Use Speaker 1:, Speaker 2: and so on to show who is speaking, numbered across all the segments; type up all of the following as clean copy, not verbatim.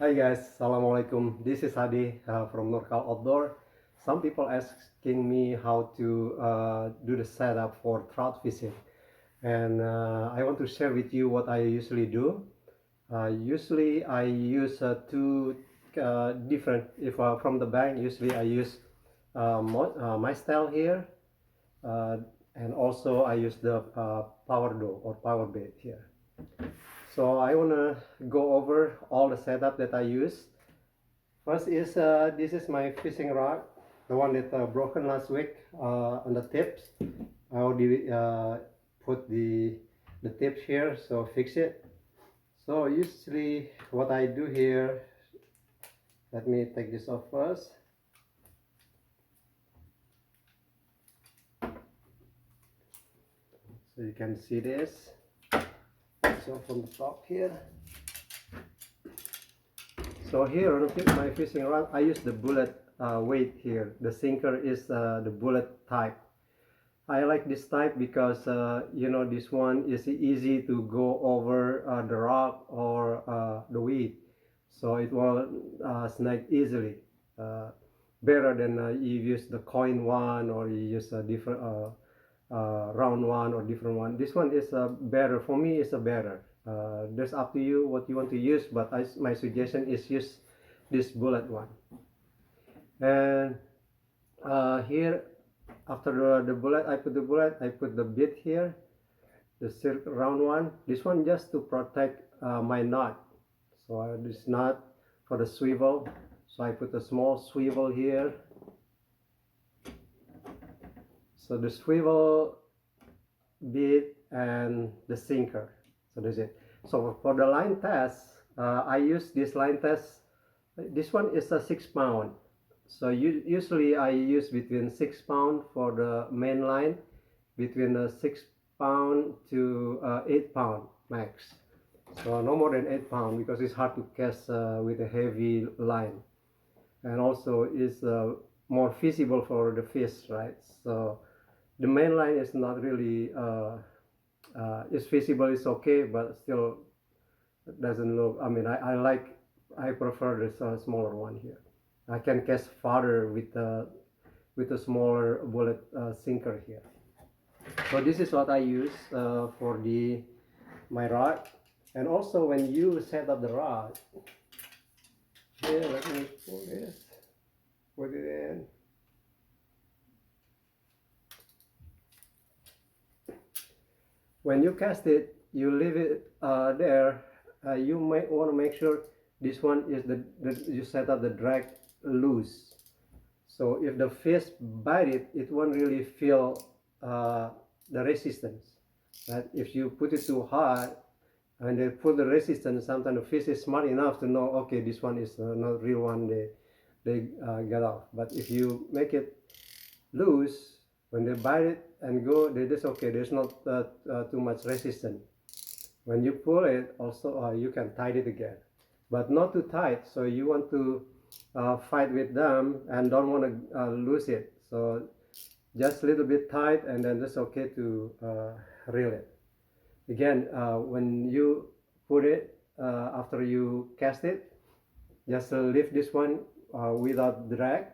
Speaker 1: Hi guys, Assalamualaikum. This is Hadi from NorCal Outdoor. Some people asking me how to do the setup for trout fishing, and I want to share with you what I usually do. Usually I use two different. If from the bank, usually I use my style here, uh, and also I use the power dough or power bait here. So I wanna go over all the setup that I use. First is this is my fishing rod, the one that broken last week on the tips. I already put the tips here, so fix it. So usually what I do here, let me take this off first. So you can see this. So from the top here. So here on my fishing rod, I use the bullet weight here. The sinker is the bullet type. I like this type because this one is easy to go over the rock or the weed, so it will snag easily. Better than you use the coin one or you use a different round one or different one. This one is better for me. It's a better. There's up to you what you want to use, but my suggestion is use this bullet one. And here after the bullet, I put the bullet, I put the bit here, the circle round one. This one just to protect my knot. So this knot for the swivel. So I put a small swivel here. So the swivel bit and the sinker. So that's it. So for the line test, I use this line test. This one is a 6 pound. So usually I use between 6 pound for the main line, between 6 pound to 8 pound max. So no more than 8 pound because it's hard to cast with a heavy line, and also is more feasible for the fish, right? So the main line is not really it's feasible, it's okay, but still doesn't look. I mean, I prefer this smaller one here. I can cast farther with a smaller bullet sinker here. So this is what I use for my rod. And also when you set up the rod, here, let me pull this, put it in. When you cast it, you leave it there. You may want to make sure this one is you set up the drag loose. So if the fish bite it, it won't really feel the resistance. Right? If you put it too hard and they put the resistance, sometimes the fish is smart enough to know, okay, this one is not real one. They get off. But if you make it loose, when they bite it and go, they just okay. There's not too much resistance. When you pull it, also you can tie it again, but not too tight. So you want to fight with them and don't want to lose it. So just a little bit tight, and then it's okay to reel it. Again, when you put it after you cast it, just lift this one without drag,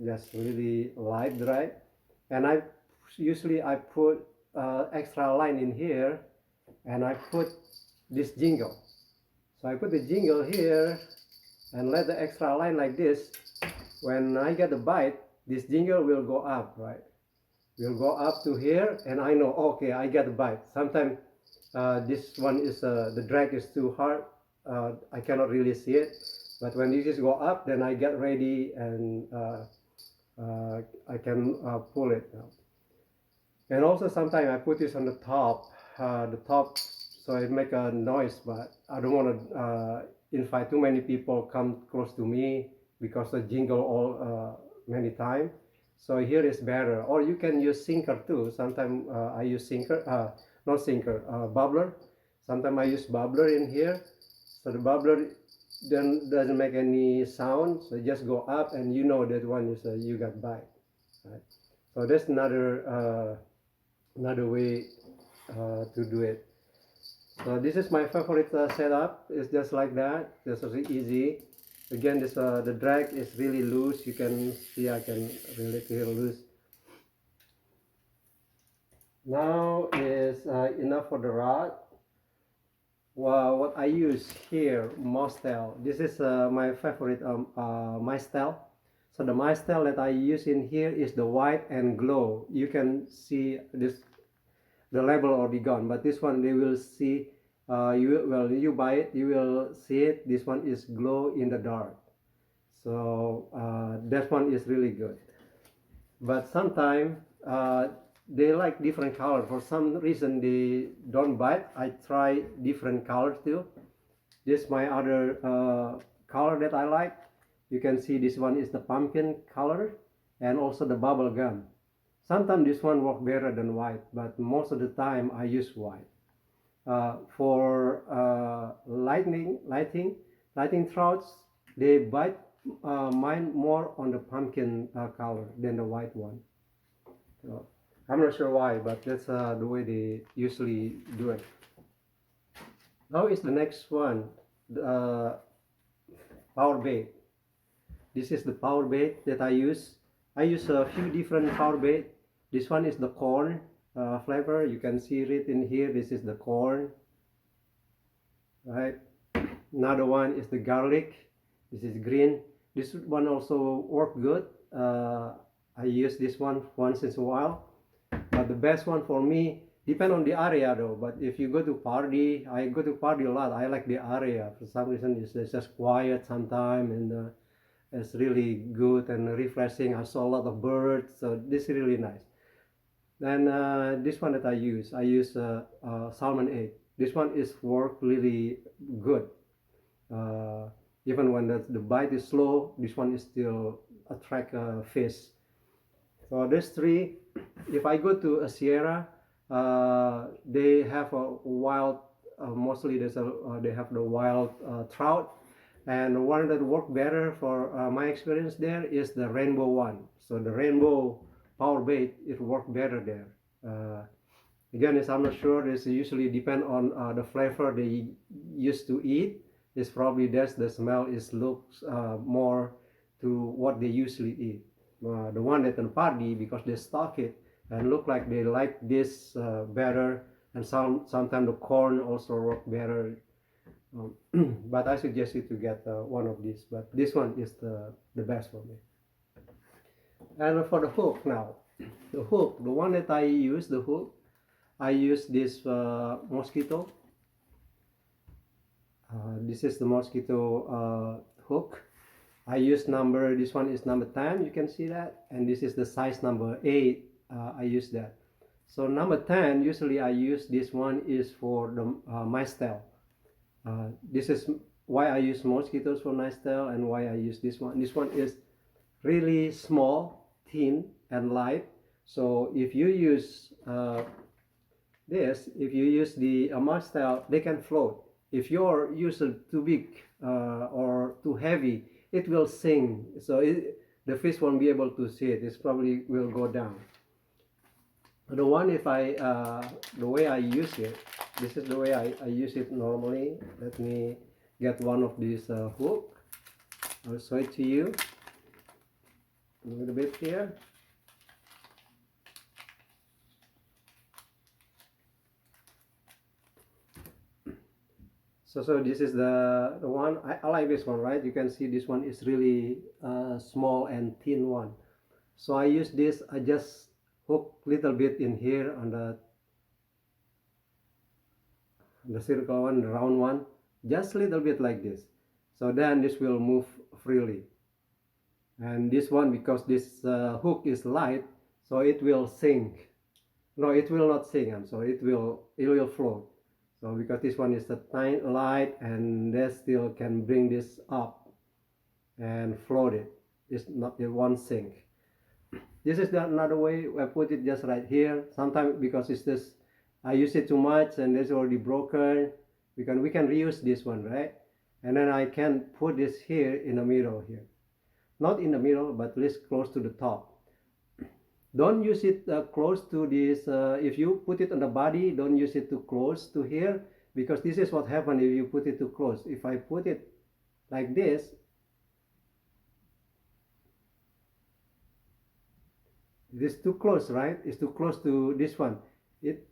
Speaker 1: just really light drag. And I usually put extra line in here, and I put this jingle. So I put the jingle here and let the extra line like this. When I get the bite, this jingle will go up, right? Will go up to here, and I know, okay, I get the bite. Sometimes this one is the drag is too hard. I cannot really see it. But when this go up, then I get ready and I can pull it now. And also sometimes I put this on the top, so it make a noise, but I don't want to invite too many people come close to me because the jingle all many times. So here is better, or you can use sinker too. Sometimes I use sinker, not sinker, bubbler. Sometimes I use bubbler in here, so the bubbler then doesn't make any sound, so just go up and you know that one is you got bite, right? So that's another way to do it. So this is my favorite setup. It's just like that. Just really easy. Again, this the drag is really loose. You can see I can really feel loose. Now is enough for the rod. Well, what I use here, Mostel. This is my favorite Mostel. So the Mostel that I use in here is the white and glow. You can see this, the label already gone, but this one they will see. You buy it, you will see it. This one is glow in the dark. So that one is really good. But sometimes they like different color. For some reason they don't bite. I try different colors too. This is my other color that I like. You can see this one is the pumpkin color and also the bubble gum. Sometimes this one works better than white, but most of the time I use white. For lighting trouts, they bite mine more on the pumpkin color than the white one. So, I'm not sure why, but that's the way they usually do it. Now is the next one, the power bait. This is the power bait that I use. I use a few different power bait. This one is the corn flavor. You can see it in here. This is the corn, right? Another one is the garlic. This is green. This one also work good. I use this one once in a while. But the best one for me depend on the area though. But if you go to party, I go to party a lot. I like the area. For some reason, it's just quiet sometimes, and it's really good and refreshing. I saw a lot of birds, so this is really nice. Then this one that I use salmon egg. This one is work really good. Even when the bite is slow, this one is still attract fish. So there's three. If I go to a Sierra, they have a wild. Mostly they have the wild trout, and the one that work better for my experience there is the rainbow one. So the rainbow power bait, it work better there. Again, I'm not sure. This usually depend on the flavor they used to eat. It's probably that's the smell is looks more to what they usually eat. The one at the party, because they stock it and look like they like this better, and sometimes the corn also work better. But I suggest you to get one of these. But this one is the best for me. And for the hook now, the hook, the one that I use, the hook, I use this mosquito. This is the mosquito hook. I use this one is number 10, you can see that, and this is the size number 8. I use that. So number 10, usually I use this one is for the Mistel. This is why I use mosquitoes for Mistel and why I use this one. This one is really small, thin, and light. So if you use if you use the Mistel, they can float. If your user too big or too heavy, it will sink. So the fish won't be able to see it. It probably will go down. The one the way I use it, this is the way I use it normally. Let me get one of these hook. I'll show it to you a little bit here. So this is the one. I like this one, right? You can see this one is really small and thin one. So I use this. I just hook little bit in here on the circle one, the round one, just a little bit like this. So then this will move freely. And this one, because this hook is light, so it will sink. No, it will not sink. It will float. So because this one is a tiny light, and that still can bring this up and float it. It won't sink. This is another way. I put it just right here. Sometimes because it's just I use it too much and it's already broken. We can reuse this one, right? And then I can put this here in the middle here. Not in the middle, but at least close to the top. Don't use it close to this. If you put it on the body, don't use it too close to here, because this is what happens if you put it too close. If I put it like this, it is too close, right? It's too close to this one. It,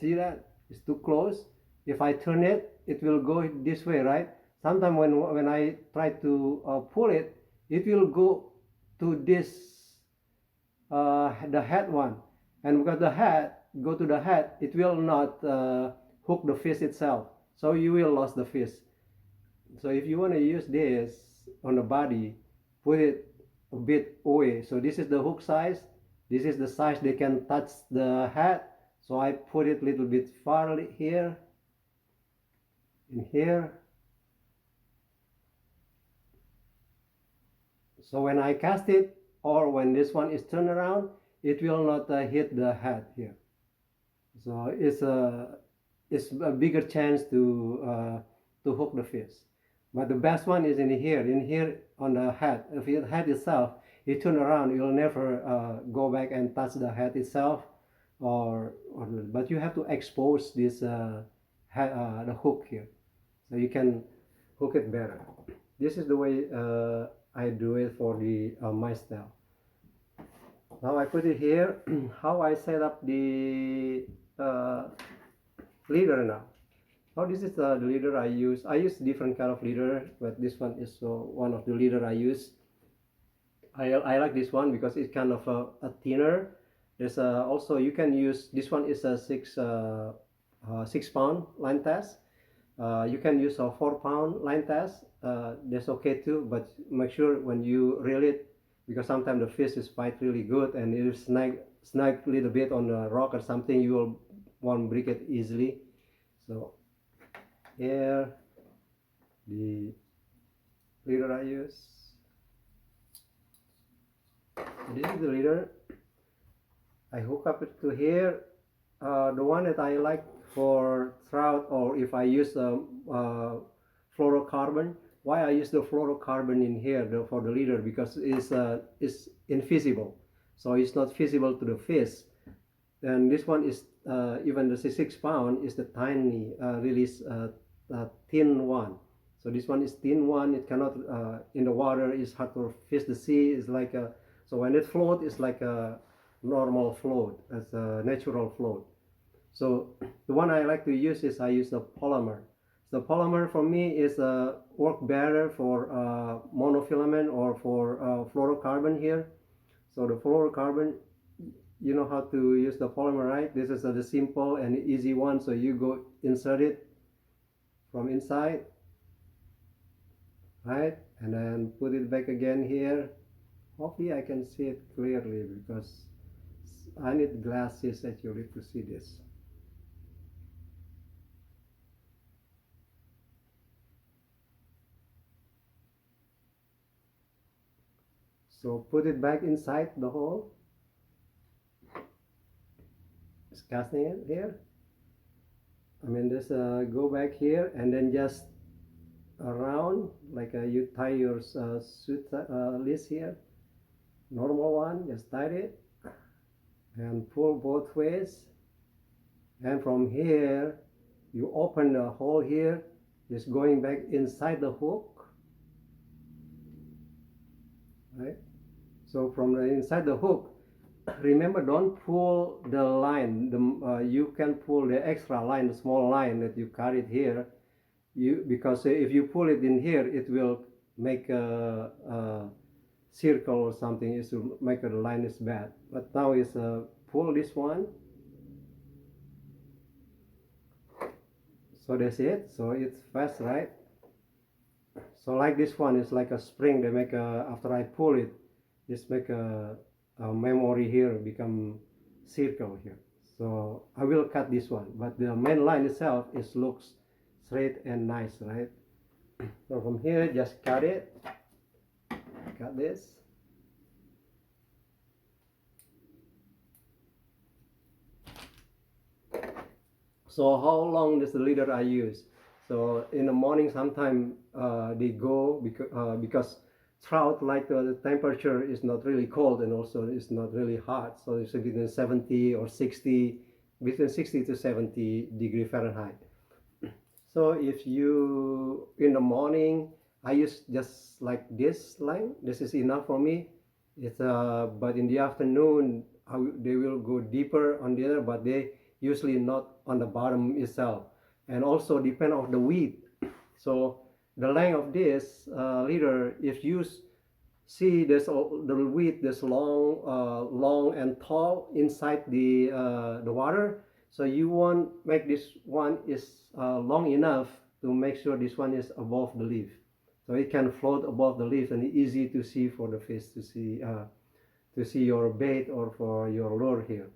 Speaker 1: see that? It's too close. If I turn it, it will go this way, right? Sometimes when I try to pull it, it will go to this, the head one. And because the head, go to the head, it will not hook the fish itself. So you will lose the fish. So if you want to use this on the body, put it a bit away. So this is the hook size. This is the size they can touch the head. So I put it a little bit far here, in here. So when I cast it, or when this one is turned around, it will not hit the head here. So it's a bigger chance to hook the fish. But the best one is in here on the head. If the head itself, you turn around, you'll never go back and touch the head itself, but you have to expose this the hook here, so you can hook it better. This is the way I do it for the my style. Now I put it here. How I set up the leader now. Oh, this is the leader I use. I use different kind of leader, but this one is one of the leader I use. I like this one because it's kind of a thinner. There's also, you can use, this one is a 6-pound line test. You can use a 4-pound line test. That's okay too, but make sure when you reel it, because sometimes the fish is fight really good and it will snag a little bit on the rock or something, you will won't break it easily. So here, the leader I use. This is the leader. I hook up it to here. The one that I like for trout, or if I use fluorocarbon. Why I use the fluorocarbon in here for the leader? Because it's invisible, so it's not visible to the fish. And this one is even the 6-pound is the tiny, really thin one. So this one is thin one. It cannot in the water. It's hard to fish the sea. It's like a, so when it float, it's like a normal float, as a natural float. So the one I like to use is I use the polymer. The polymer for me is work better for monofilament or for fluorocarbon here. So the fluorocarbon, you know how to use the polymer, right? This is the simple and easy one. So you go insert it from inside, right? And then put it back again here. Hopefully I can see it clearly because I need glasses actually to see this. So put it back inside the hole. Just casting it here. I mean, just go back here and then just around, like you tie your suit list here. Normal one, just tie it and pull both ways. And from here, you open the hole here, just going back inside the hook. Right? So from the inside the hook, remember, don't pull the line. You can pull the extra line, the small line that you carried here. Because if you pull it in here, it will make a circle or something. It will make the line is bad. But now is pull this one. So that's it. So it's fast, right? So like this one is like a spring. They make after I pull it, just make a memory here become circle here. So I will cut this one, but the main line itself looks straight and nice, right? So from here, just cut it. Cut this. So how long does the leader I use? So in the morning, sometime they go because trout like the temperature is not really cold and also it's not really hot. So it's between 70 or 60, between 60 to 70 degree Fahrenheit. So if you in the morning, I use just like this line. This is enough for me. It's but in the afternoon, they will go deeper on the other, but they usually not on the bottom itself, and also depend on the width. So the length of this leader, if you see there's the width, this long and tall inside the water. So you want make this one is long enough to make sure this one is above the leaf, so it can float above the leaf and easy to see for the fish to see your bait or for your lure here.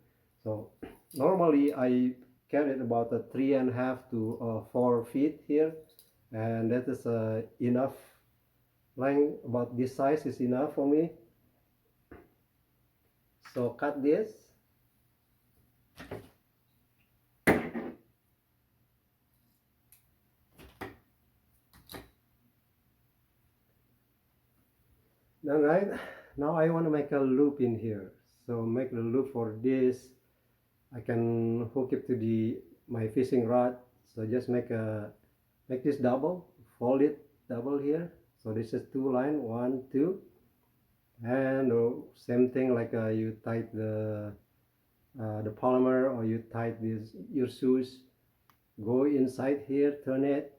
Speaker 1: So normally I carry it about 3.5 to 4 feet here, and that is enough length. About this size is enough for me. So cut this. All right, now I want to make a loop in here. So make the loop for this. I can hook it to my fishing rod. So just make this double, fold it double here. So this is 2 line, 1, 2, and same thing like you tight the polymer, or you tight your shoes. Go inside here, turn it.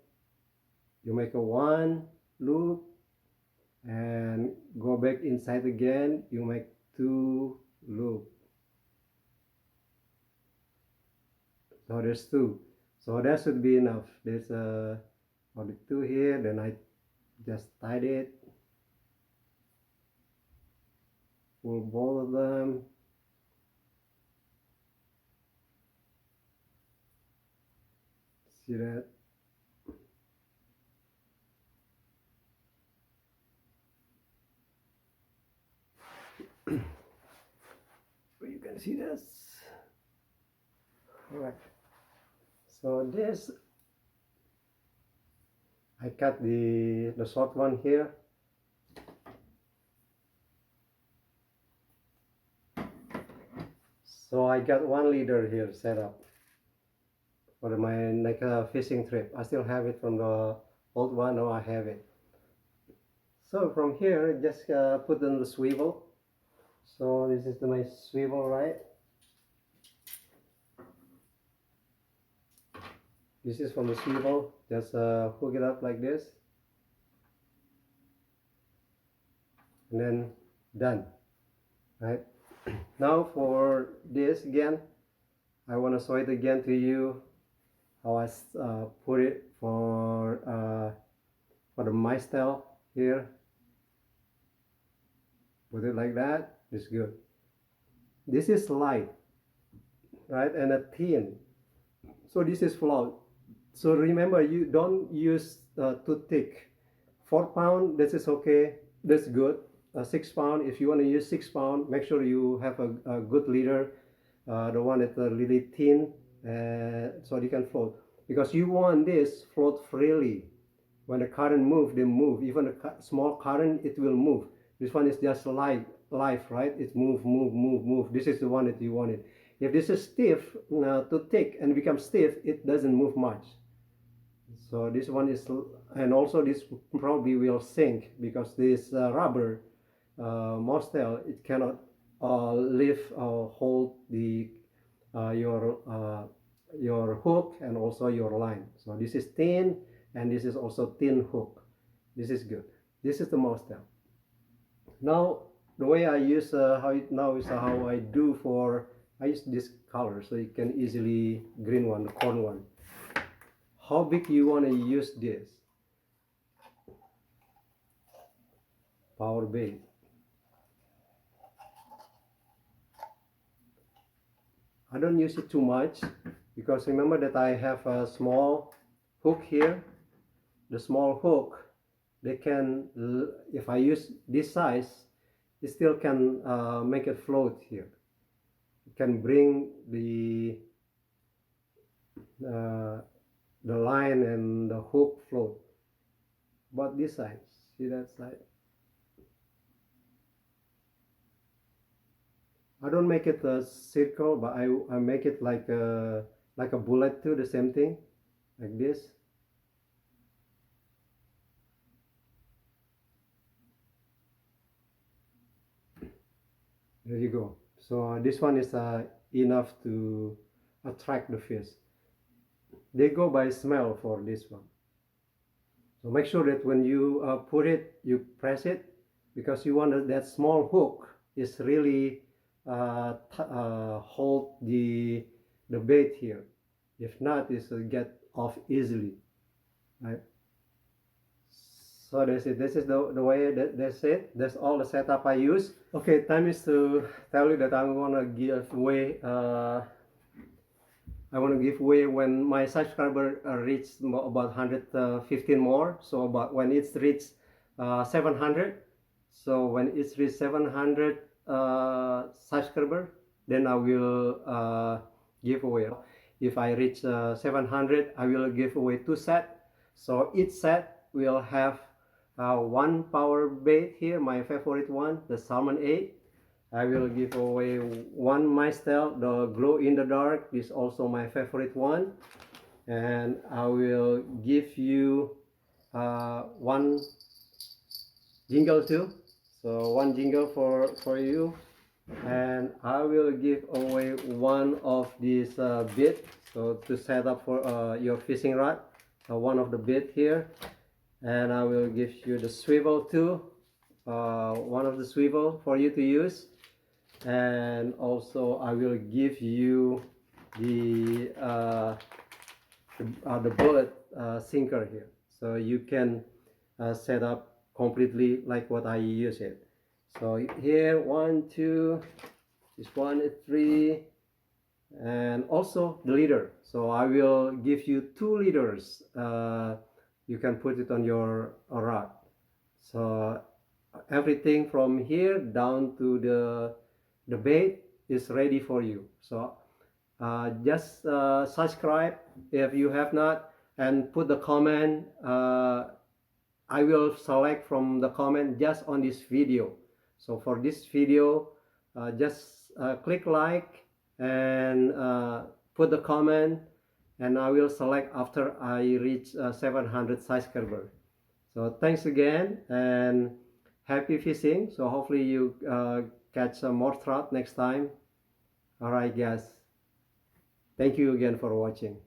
Speaker 1: You make a 1 loop, and go back inside again. You make 2 loop. So there's 2. So that should be enough. There's only 2 here. Then I just tied it. Pull both of them. See that? You can see this. All right. So this, I cut the short one here. So I got 1 leader here set up for my next fishing trip. I still have it from the old one. Now I have it. So from here, just put on the swivel. So this is my swivel, right? This is from the swivel. Just hook it up like this, and then done. Right now for this again, I want to show it again to you how I put it for the mistel here. Put it like that. It's good. This is light, right, and a thin. So this is float. So remember, you don't use too thick. 4 pound, this is okay. That's good. 6 pound, if you want to use 6 pound, make sure you have a good leader, the one that's really thin, so you can float. Because you want this float freely. When the current move, they move. Even a small current, it will move. This one is just life, right? It move, move, move, move. This is the one that you wanted. If this is stiff, too thick, and becomes stiff, it doesn't move much. So this one is, and also this probably will sink because this rubber mostel, it cannot lift or hold your hook and also your line. So this is thin, and this is also thin hook. This is good. This is the mostel. Now the way I use how it now is how I do for, I use this color so you can easily green one, the corn one. How big you want to use this power bait? I don't use it too much because remember that I have a small hook here. The small hook, they can, if I use this size, it still can make it float here. It can bring the line and the hook float. But this side, see that side? I don't make it a circle, but I make it like a bullet too, the same thing, like this. There you go. So this one is enough to attract the fish. They go by smell for this one. So make sure that when you put it, you press it, because you want that small hook is really hold the bait here. If not, it will get off easily, right? So that's it. This is the way that's it. That's all the setup I use. Okay, time is to tell you that I'm gonna give away. I want to give away when my subscriber reach about 115 more. So about when it's reached 700. So when it's reached 700 subscriber, then I will give away. If I reach 700, I will give away 2 sets. So each set will have one power bait here, my favorite one, the Salmon 8. I will give away one Mystel, the glow in the dark, is also my favorite one. And I will give you one jingle too. So one jingle for you. And I will give away one of these bit, so to set up for your fishing rod. So one of the bit here. And I will give you the swivel too, one of the swivel for you to use. And also I will give you the bullet sinker here, so you can set up completely like what I use it. So here 1 2, this one is 3, and also the leader. So I will give you 2 leaders. You can put it on your rod. So everything from here down to the bait is ready for you. So just subscribe if you have not, and put the comment. I will select from the comment just on this video. So for this video, just click like and put the comment, and I will select after I reach 700 subscribers. So thanks again and happy fishing. So hopefully you catch some more trout next time. All right, guys. Thank you again for watching.